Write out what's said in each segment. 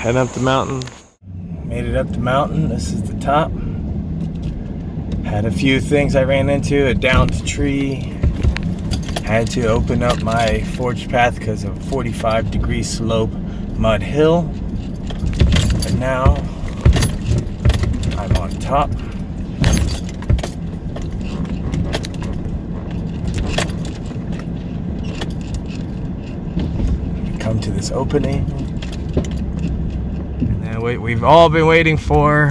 Heading up the mountain. Made it up the mountain. This is the top. Had a few things I ran into. A downed tree. Had to open up my forged path because of a 45-degree slope mud hill. But now I'm on top. Come to this opening. And then we've all been waiting for.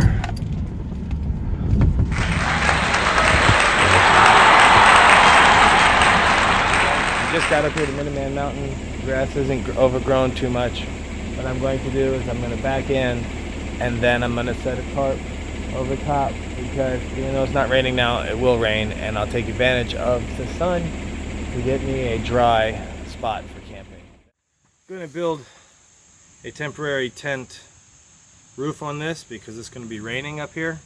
Just got up here to Minuteman Mountain. The grass isn't overgrown too much. What I'm going to do is I'm going to back in and then I'm going to set a tarp over top because even though it's not raining now, it will rain, and I'll take advantage of the sun to get me a dry spot for camping. I'm going to build a temporary tent roof on this because it's going to be raining up here.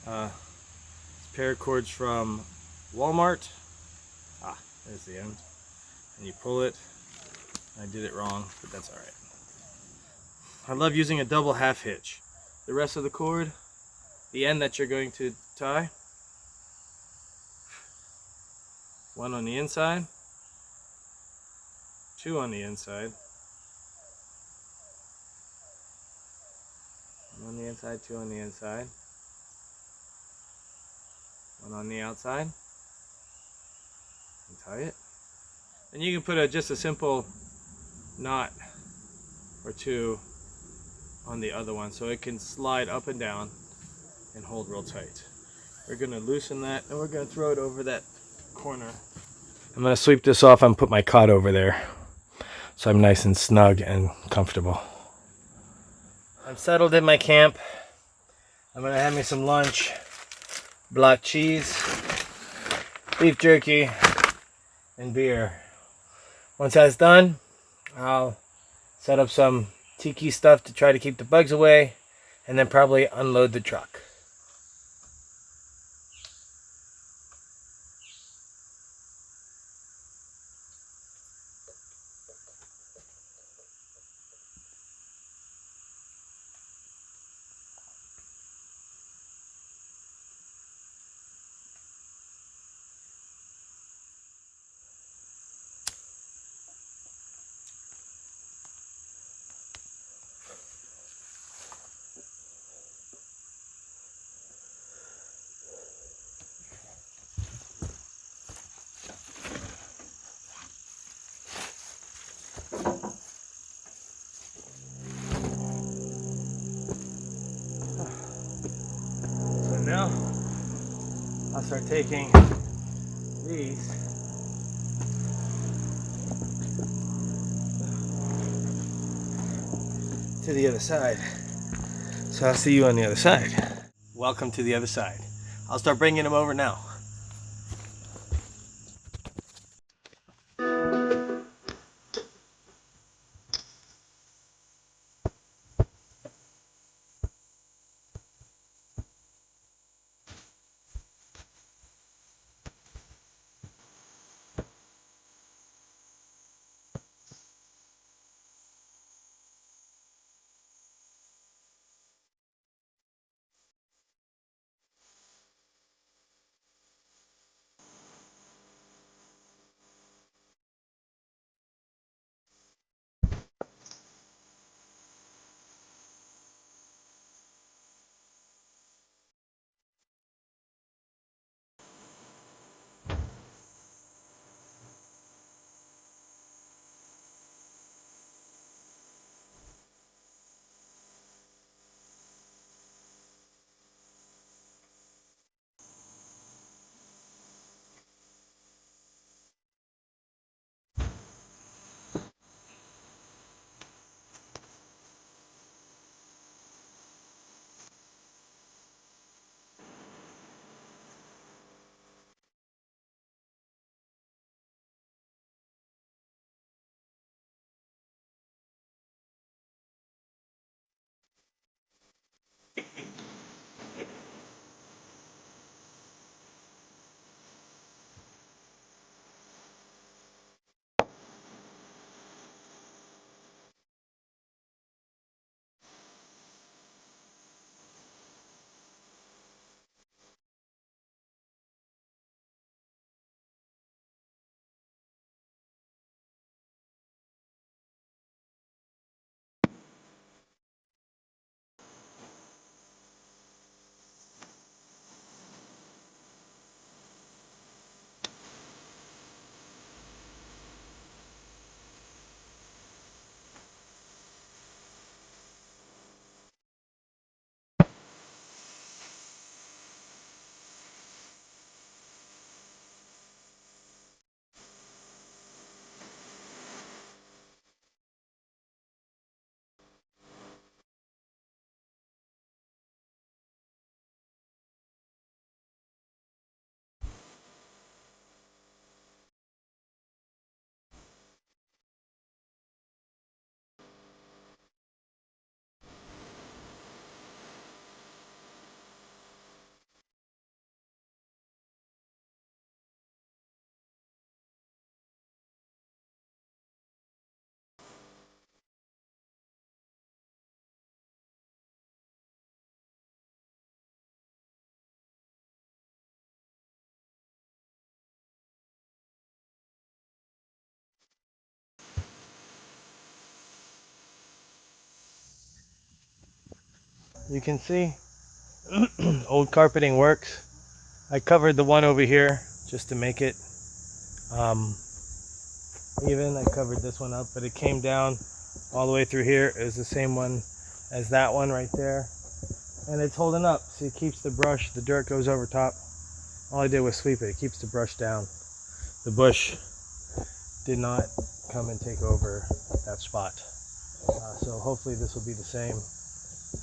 It's paracords from Walmart. There's the end. And you pull it. I did it wrong, but that's alright. I love using a double half hitch. The rest of the cord, the end that you're going to tie, one on the inside, two on the inside, one on the inside, two on the inside, one on the outside, and tie it. And you can put just a simple knot or two on the other one so it can slide up and down and hold real tight. We're going to loosen that and we're going to throw it over that corner. I'm going to sweep this off and put my cot over there so I'm nice and snug and comfortable. I'm settled in my camp. I'm going to have me some lunch, block cheese, beef jerky, and beer. Once that's done, I'll set up some tiki stuff to try to keep the bugs away, and then probably unload the truck. Now I'll start taking these to the other side. So I'll see you on the other side. Welcome to the other side. I'll start bringing them over now. You can see old carpeting works. I covered the one over here just to make it even. I covered this one up, but it came down all the way through here. It was the same one as that one right there, and it's holding up. See, it keeps the brush, the dirt goes over top. All I did was sweep it. It keeps the brush down. The bush did not come and take over that spot. So hopefully this will be the same.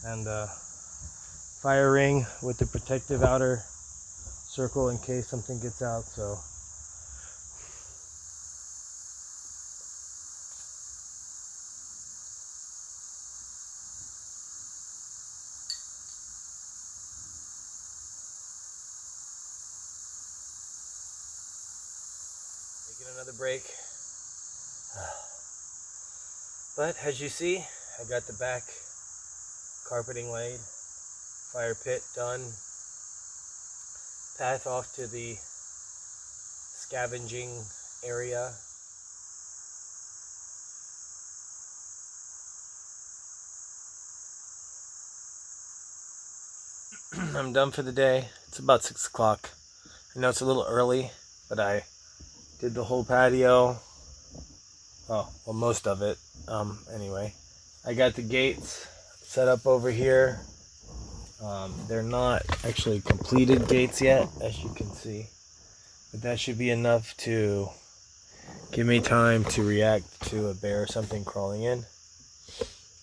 And fire ring with the protective outer circle in case something gets out. So making another break. But as you see, I got the back carpeting laid, fire pit done, path off to the scavenging area. I'm done for the day. It's about 6 o'clock. I know it's a little early, but I did the whole patio. Oh, well, most of it. Anyway, I got the gates set up over here. They're not actually completed gates yet, as you can see, but that should be enough to give me time to react to a bear or something crawling in.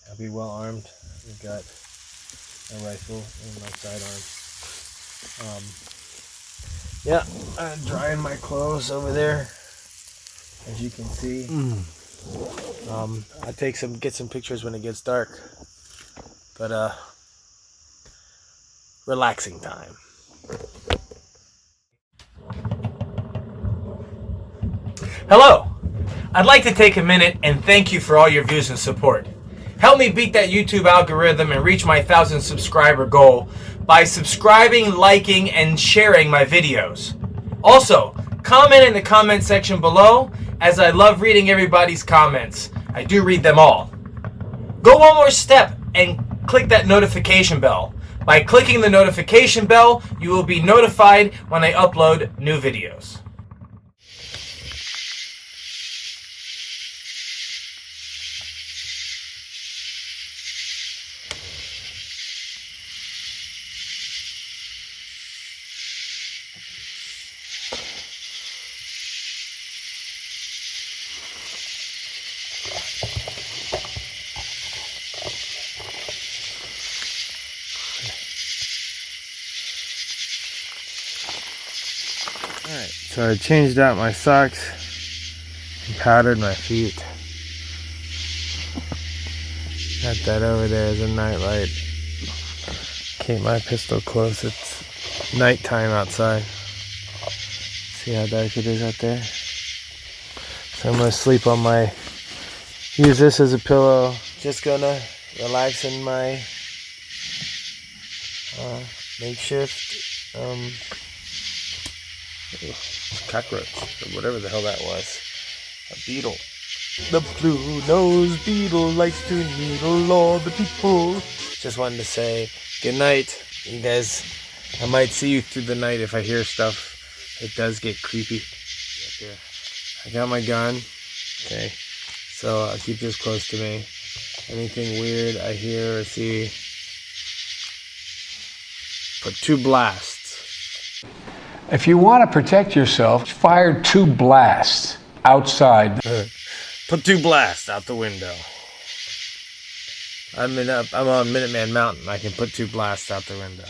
I'll be well armed. I've got a rifle in my sidearm. Yeah, I'm drying my clothes over there, as you can see. I'll get some pictures when it gets dark, but relaxing time. Hello! I'd like to take a minute and thank you for all your views and support. Help me beat that YouTube algorithm and reach my 1,000 subscriber goal by subscribing, liking, and sharing my videos. Also, comment in the comment section below, as I love reading everybody's comments. I do read them all. Go one more step and click that notification bell. By clicking the notification bell, you will be notified when I upload new videos. Alright, so I changed out my socks and powdered my feet. Got that over there as a nightlight. Keep my pistol close. It's nighttime outside. See how dark it is out there? So I'm gonna sleep on my, use this as a pillow. Just gonna relax in my makeshift cockroach, or whatever the hell that was. A beetle. The blue-nosed beetle likes to needle all the people. Just wanted to say good night. You guys, I might see you through the night if I hear stuff. It does get creepy. I got my gun. Okay, so I'll keep this close to me. Anything weird I hear or see, put 2 blasts. If you want to protect yourself, fire 2 blasts outside. Put 2 blasts out the window. I'm on Minuteman Mountain. I can put 2 blasts out the window.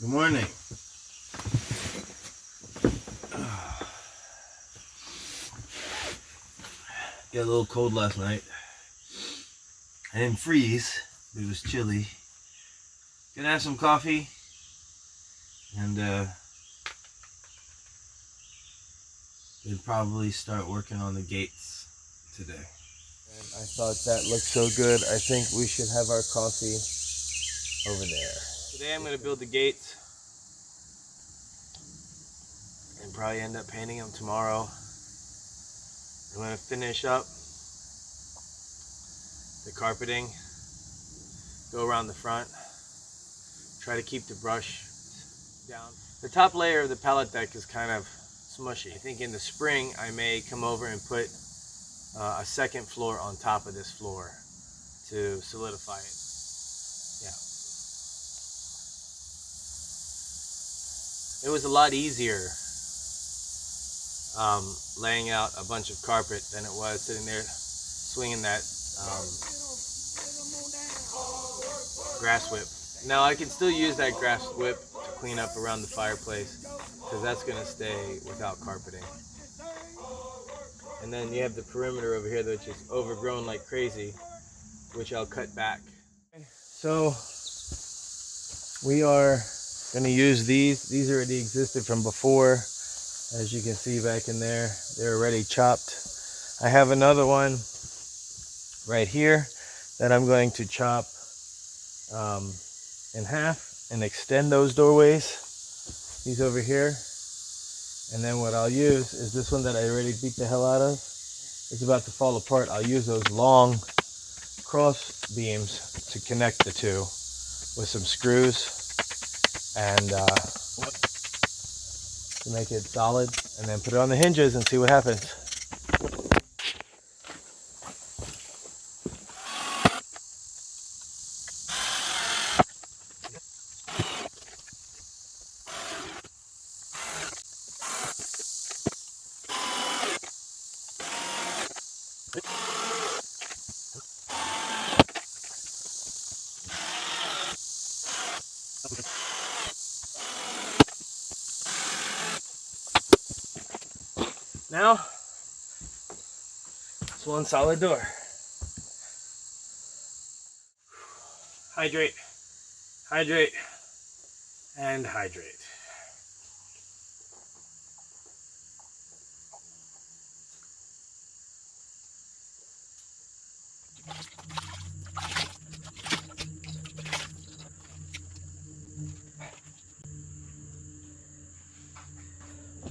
Good morning. Got a little cold last night. I didn't freeze, but it was chilly. Gonna have some coffee and we'll probably start working on the gates today. And I thought that looked so good. I think we should have our coffee over there. Today I'm going to build the gates and probably end up painting them tomorrow. I'm going to finish up the carpeting, go around the front, try to keep the brush down. The top layer of the pallet deck is kind of smushy. I think in the spring I may come over and put a second floor on top of this floor to solidify it. Yeah. It was a lot easier laying out a bunch of carpet than it was sitting there swinging that grass whip. Now I can still use that grass whip to clean up around the fireplace because that's going to stay without carpeting. And then you have the perimeter over here which is overgrown like crazy, which I'll cut back. So we are going to use these. These already existed from before. As you can see back in there, they're already chopped. I have another one right here that I'm going to chop in half and extend those doorways. These over here. And then what I'll use is this one that I already beat the hell out of. It's about to fall apart. I'll use those long cross beams to connect the two with some screws and to make it solid, and then put it on the hinges and see what happens. Now, it's one solid door. Hydrate, hydrate, and hydrate.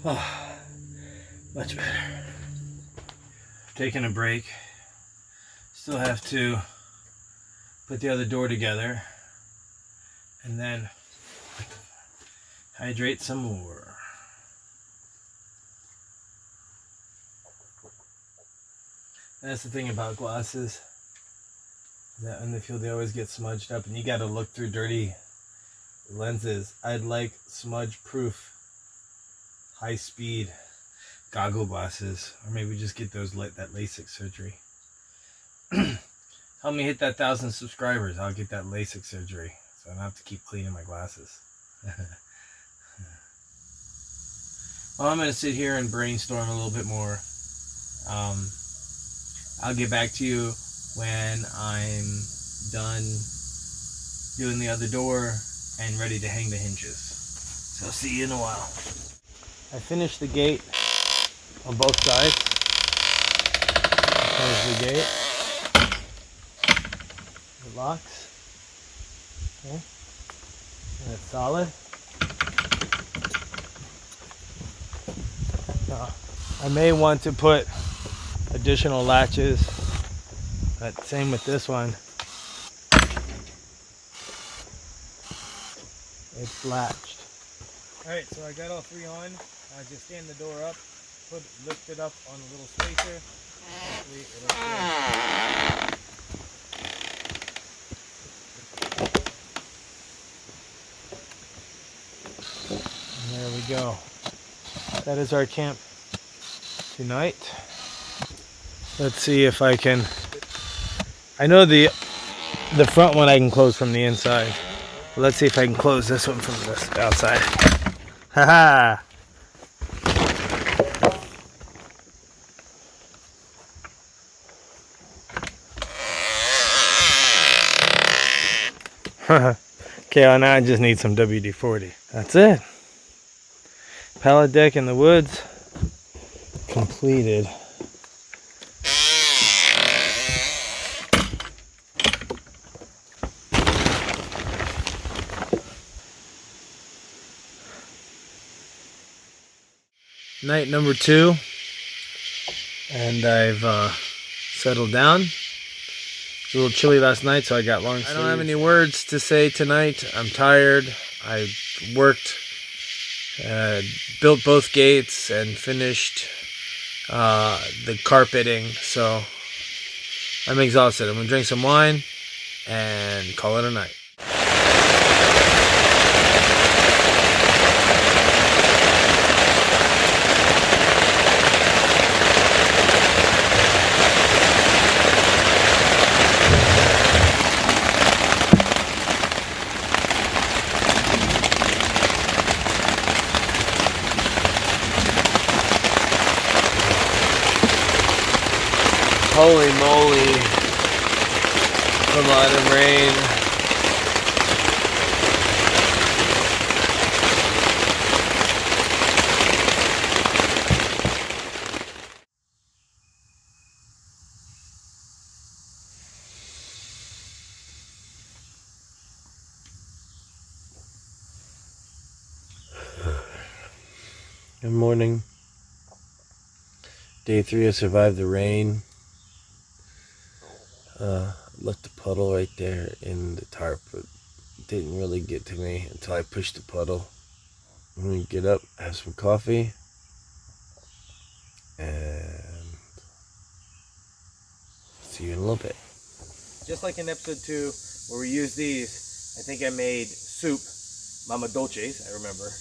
Oh, much better. Taking a break. Still have to put the other door together and then hydrate some more. That's the thing about glasses, that in the field they always get smudged up and you got to look through dirty lenses. I'd like smudge proof high speed goggle glasses, or maybe just get those that LASIK surgery. Help me hit that 1,000 subscribers. I'll get that LASIK surgery, so I don't have to keep cleaning my glasses. Well, I'm going to sit here and brainstorm a little bit more. I'll get back to you when I'm done doing the other door and ready to hang the hinges. So see you in a while. I finished the gate on both sides. There's the gate. It locks. Okay. And it's solid. I may want to put additional latches, but same with this one. It's latched. Alright, so I got all three on. I just stand the door up, lift it up on a little spacer. Hopefully it'll fit. And there we go. That is our camp tonight. Let's see if I can. I know the front one I can close from the inside. But let's see if I can close this one from the outside. Haha. Okay, well now I just need some WD-40. That's it. Pallet deck in the woods completed. night number 2, and I've settled down. It was a little chilly last night, so I got long sleeves. I don't have any words to say tonight. I'm tired. I worked, built both gates, and finished the carpeting, so I'm exhausted. I'm gonna drink some wine and call it a night. Holy moly, a lot of rain. Good morning. Day 3, I survived the rain. Left a puddle right there in the tarp, but it didn't really get to me until I pushed the puddle. I'm gonna get up, have some coffee, and see you in a little bit. Just like in episode 2, where we used these, I think I made soup, Mama Dolce's, I remember.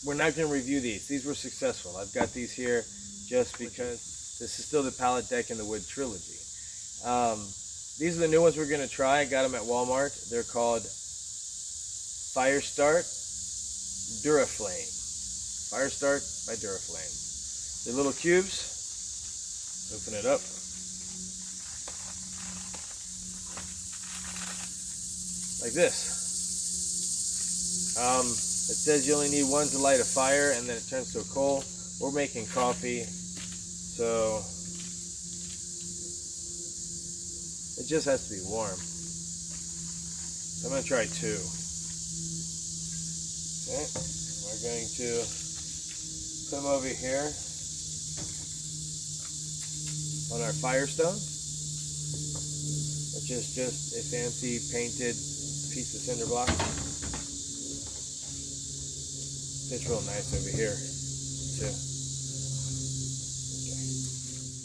We're not gonna review these. These were successful. I've got these here just because this is still the Pallet Deck and the Wood Trilogy. These are the new ones we're going to try. I got them at Walmart. They're called Fire Start Duraflame. Fire Start by Duraflame. They're little cubes. Open it up. Like this. It says you only need one to light a fire, and then it turns to a coal. We're making coffee, so it just has to be warm. So I'm going to try 2. Okay, we're going to put them over here on our Firestone, which is just a fancy painted piece of cinder block. It's real nice over here too. Okay.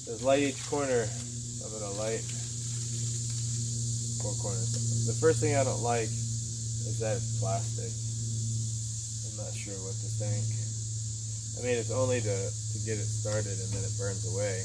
There's light each corner. I'm going to light 4 corners. The first thing I don't like is that it's plastic. I'm not sure what to think. I mean, it's only to get it started and then it burns away.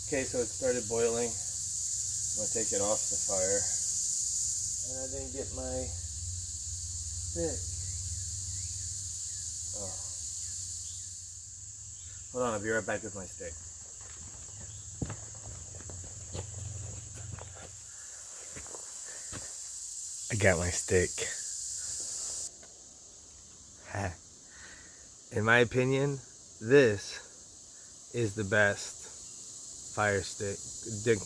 Okay, so it started boiling. I'm going to take it off the fire. And I didn't get my stick. Oh. Hold on, I'll be right back with my stick. I got my stick. In my opinion, this is the best fire stick,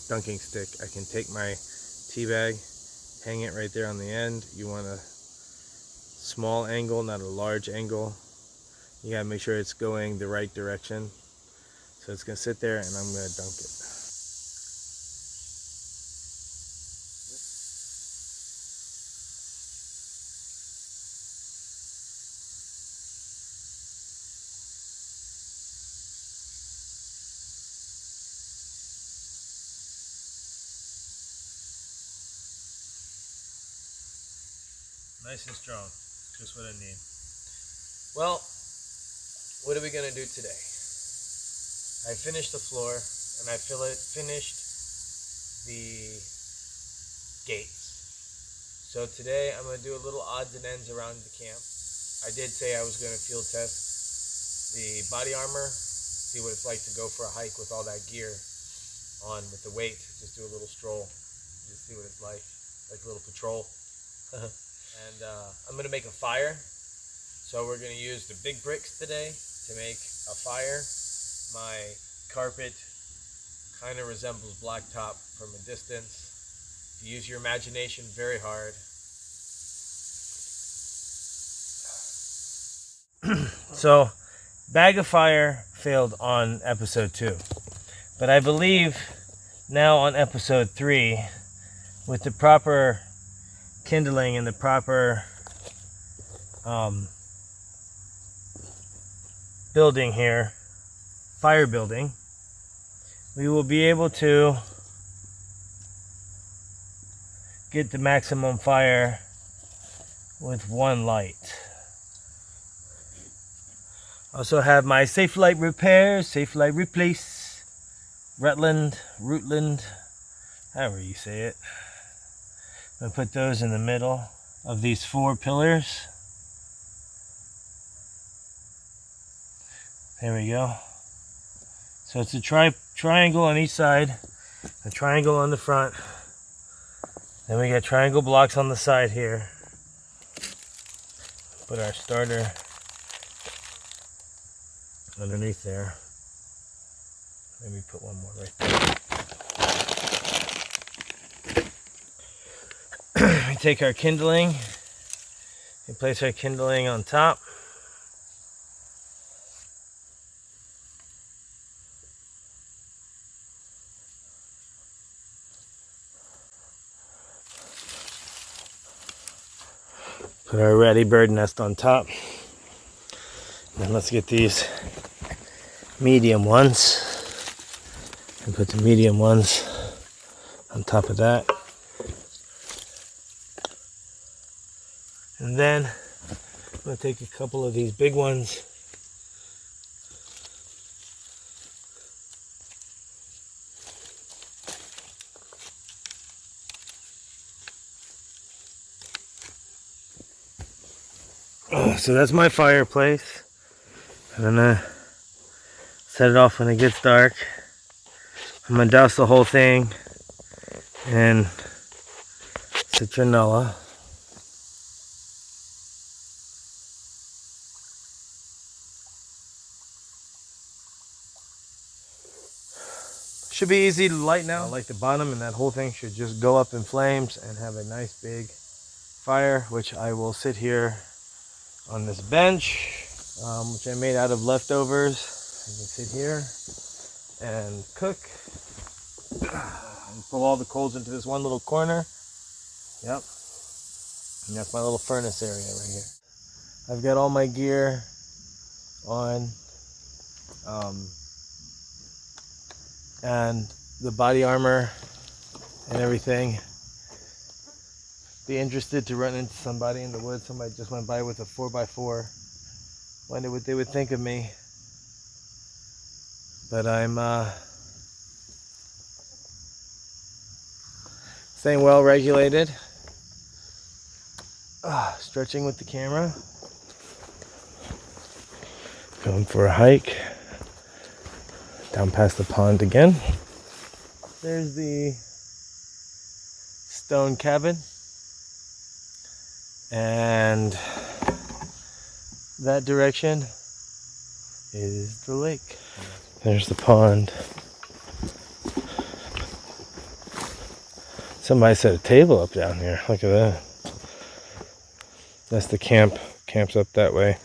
dunking stick. I can take my tea bag, hang it right there on the end. You want a small angle, not a large angle. You gotta make sure it's going the right direction. So it's gonna sit there and I'm gonna dunk it. Nice and strong, just what I need. Well, what are we gonna do today? I finished the floor and I finished the gates. So today I'm going to do a little odds and ends around the camp. I did say I was going to field test the body armor, see what it's like to go for a hike with all that gear on with the weight. Just do a little stroll, just see what it's like a little patrol. And I'm going to make a fire. So we're going to use the big bricks today to make a fire. My carpet kind of resembles blacktop from a distance. You use your imagination very hard. So, Bag of Fire failed on episode 2. But I believe now on episode 3, with the proper kindling and the proper building here, fire building, we will be able to get the maximum fire with one light. Also have my Safe Light Repair, Safe Light Replace, Rutland, however you say it. I'm going to put those in the middle of these 4 pillars. There we go. So it's a triangle on each side, a triangle on the front. Then we got triangle blocks on the side here. Put our starter underneath there. Maybe put one more right there. We take our kindling and place our kindling on top. Put our ratty bird nest on top. Then let's get these medium ones and put the medium ones on top of that. And then I'm going to take a couple of these big ones . So that's my fireplace. I'm gonna set it off when it gets dark. I'm gonna douse the whole thing in citronella. Should be easy to light now. I light the bottom and that whole thing should just go up in flames and have a nice big fire, which I will sit here on this bench, which I made out of leftovers. I can sit here and cook and pull all the coals into this one little corner. Yep. And that's my little furnace area right here. I've got all my gear on, and the body armor and everything. Be interested to run into somebody in the woods. Somebody just went by with a 4x4. Wonder what they would think of me. But I'm staying well regulated. Stretching with the camera. Going for a hike. Down past the pond again. There's the stone cabin. And that direction is the lake. There's the pond. Somebody set a table up down here. Look at that. That's the camp. Camp's up that way.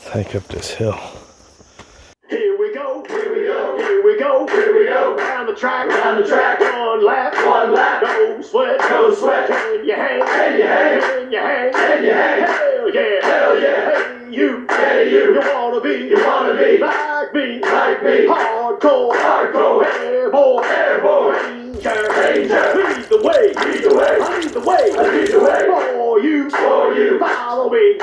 Let's hike up this hill. Here we go, here we go, here we go, here we go. Down the track, one lap, no sweat, can you hang, can you hang, hell yeah, hey you, you wanna be like me, hardcore, airborne, ranger, lead the way, for you, follow me,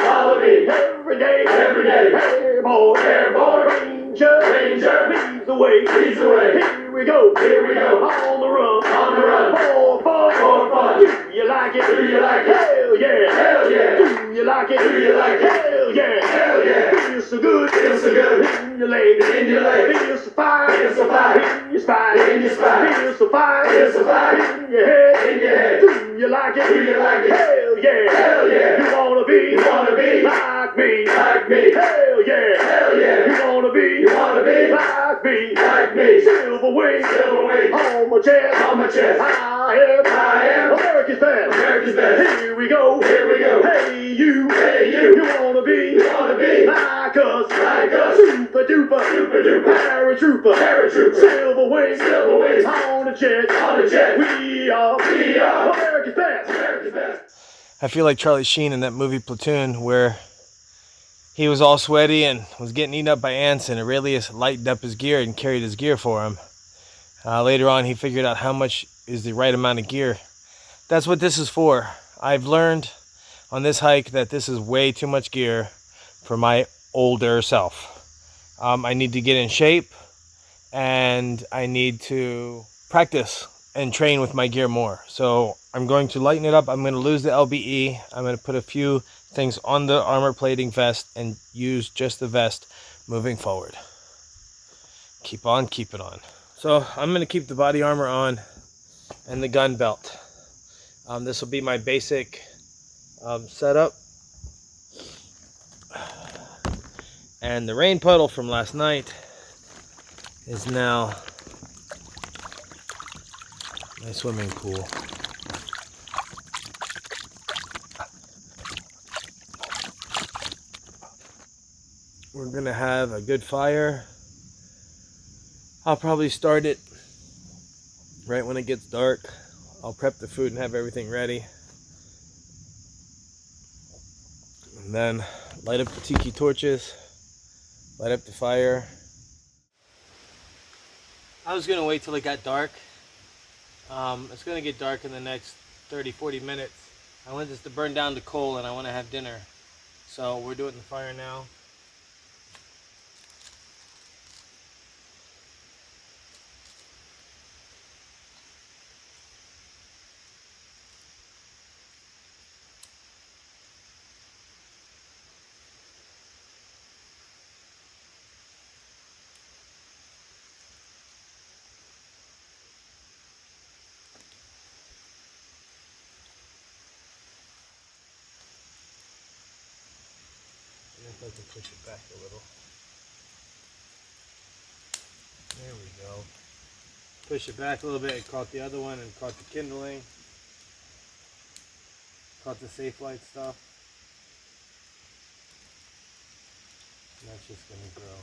every day, airborne, ranger, lead the way, here we go, on the run, for fun, do you like it, hell yeah, do you like it, hell yeah, feels so good, in your legs, feels so fine, in your spine, feels so fine, in your head, do you like it, hell yeah, you wanna be like me, hell yeah, you wanna be like me, silver wings, on my chest, I am America's best, here we go, hey you, you wanna be like us, super duper, paratrooper, silver wings, on the jet, we are America's best. I feel like Charlie Sheen in that movie Platoon, where he was all sweaty and was getting eaten up by ants, and Aurelius lightened up his gear and carried his gear for him. Later on, he figured out how much is the right amount of gear. That's what this is for. I've learned on this hike that this is way too much gear for my older self. I need to get in shape, and I need to practice and train with my gear more. So I'm going to lighten it up. I'm going to lose the LBE. I'm going to put a few things on the armor plating vest and use just the vest moving forward. Keep on keeping on. So I'm going to keep the body armor on and the gun belt. This will be my basic setup. And the rain puddle from last night is now my swimming pool. We're gonna have a good fire. I'll probably start it right when it gets dark. I'll prep the food and have everything ready. And then light up the tiki torches, light up the fire. I was gonna wait till it got dark. It's gonna get dark in the next 30-40 minutes. I want this to burn down to coal and I want to have dinner. So we're doing the fire now. I can push it back a little. There we go. Push it back a little bit. It caught the other one and caught the kindling. Caught the safe light stuff. And that's just going to grow.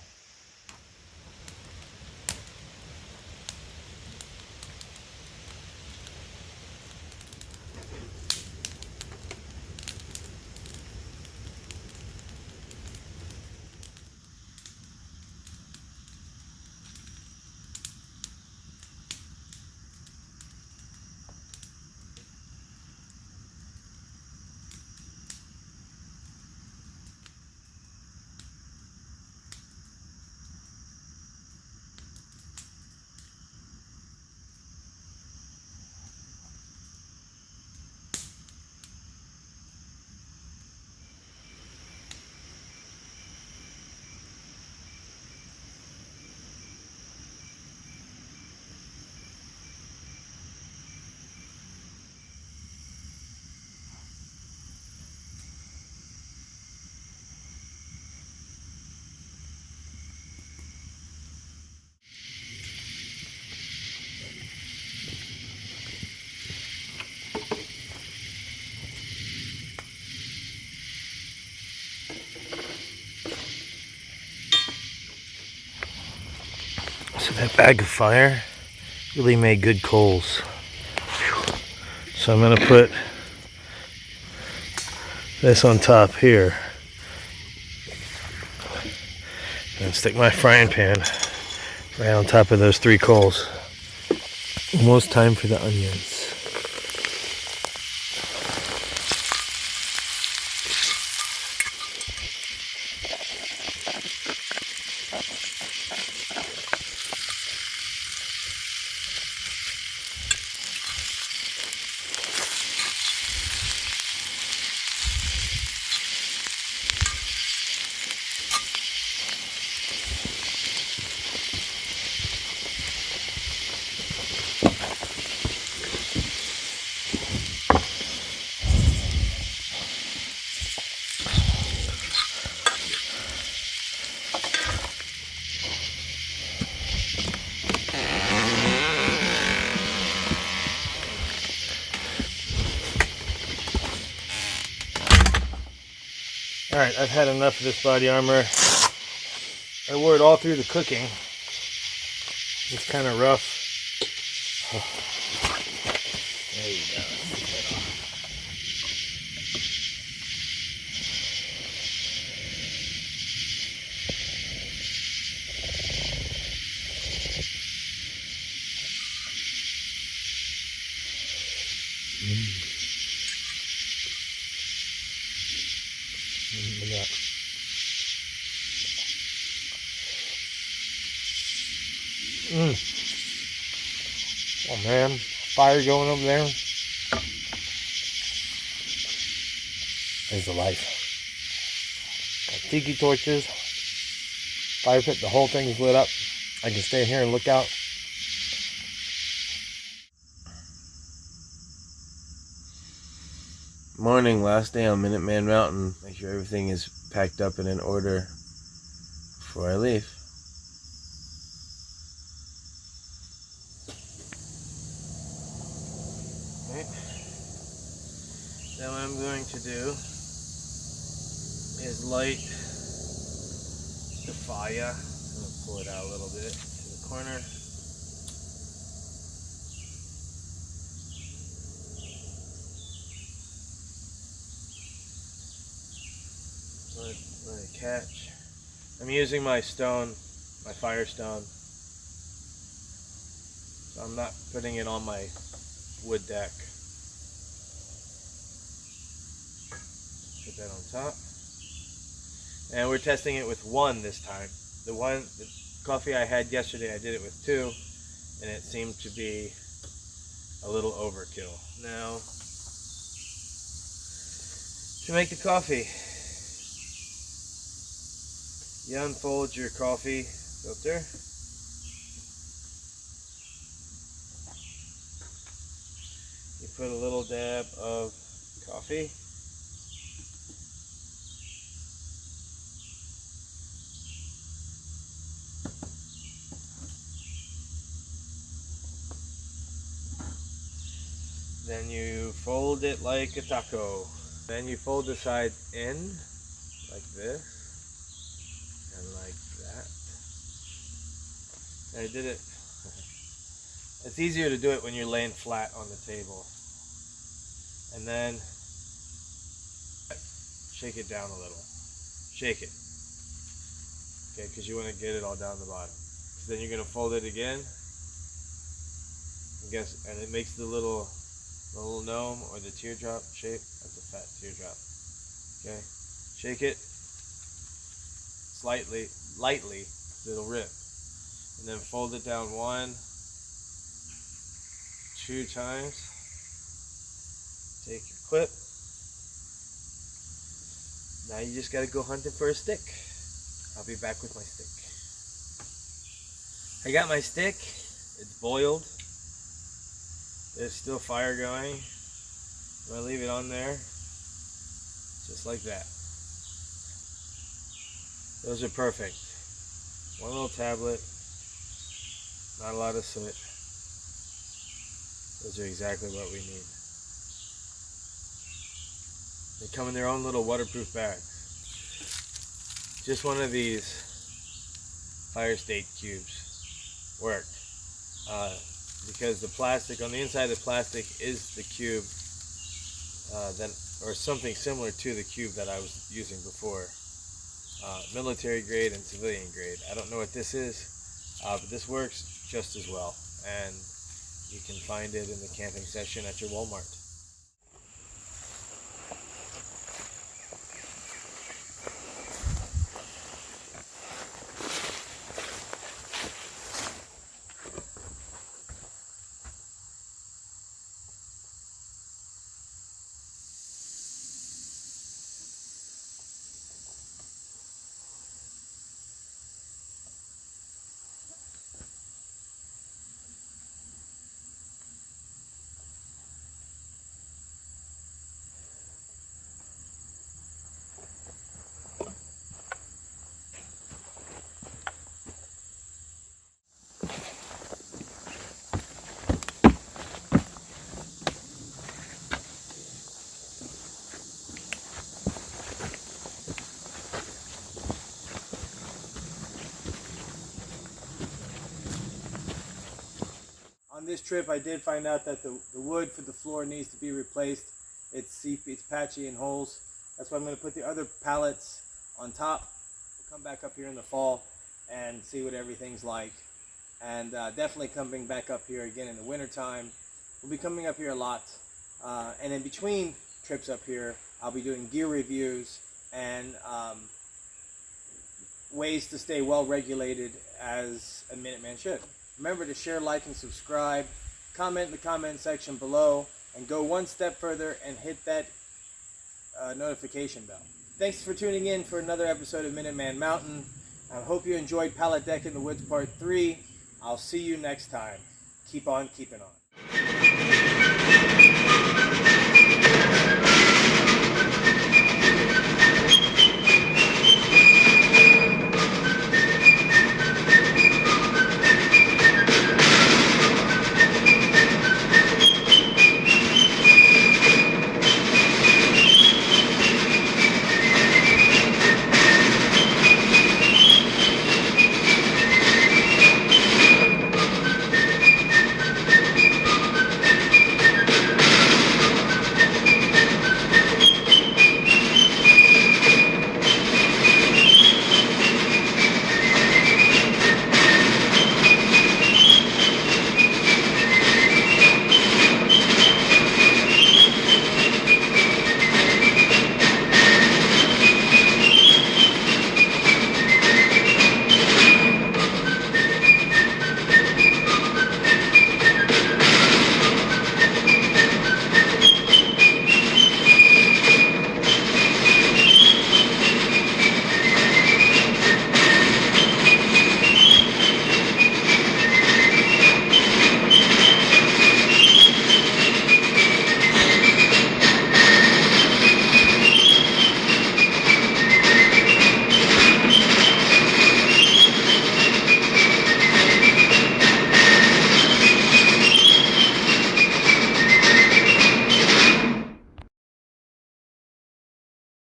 So that bag of fire really made good coals. So I'm gonna put this on top here and stick my frying pan right on top of those 3 coals. Almost time for the onions. Alright, I've had enough of this body armor. I wore it all through the cooking. It's kind of rough. There you go. Take that off. Oh man, fire going over there. There's the life. Got tiki torches, fire pit, the whole thing is lit up. I can stay here and look out. Morning, last day on Minuteman Mountain. Make sure everything is packed up and in order before I leave. Okay. Now what I'm going to do is light the fire. I'm going to pull it out a little bit to the corner. Let it catch. I'm using my stone, my fire stone. So I'm not putting it on my wood deck. Put that on top. And we're testing it with 1 this time. The coffee I had yesterday, I did it with 2, and it seemed to be a little overkill. Now, to make the coffee, you unfold your coffee filter. You put a little dab of coffee. Then you fold it like a taco. Then you fold the sides in like this. And like that. And I did it. It's easier to do it when you're laying flat on the table. And then shake it down a little. Shake it. Okay, because you want to get it all down the bottom. So then you're going to fold it again. And it makes the little gnome or the teardrop shape. That's a fat teardrop. Okay, shake it. Lightly, it'll rip, and then fold it down 1, 2 times. Take your clip. Now you just got to go hunting for a stick. I'll be back with my stick. I got my stick. It's boiled. There's still fire going. I'm gonna leave it on there, just like that. Those are perfect. 1 little tablet, not a lot of soot. Those are exactly what we need. They come in their own little waterproof bags. Just one of these fire state cubes. work. Because the plastic, on the inside of the plastic is the cube, or something similar to the cube that I was using before. Military grade and civilian grade. I don't know what this is, but this works just as well. And you can find it in the camping section at your Walmart. On this trip, I did find out that the wood for the floor needs to be replaced. It's patchy in holes. That's why I'm going to put the other pallets on top. We'll come back up here in the fall and see what everything's like. And definitely coming back up here again in the wintertime. We'll be coming up here a lot. And in between trips up here, I'll be doing gear reviews and ways to stay well regulated as a Minuteman should. Remember to share, like, and subscribe. Comment in the comment section below, and go one step further and hit that notification bell. Thanks for tuning in for another episode of Minuteman Mountain. I hope you enjoyed Pallet Deck in the Woods Part 3. I'll see you next time. Keep on keeping on.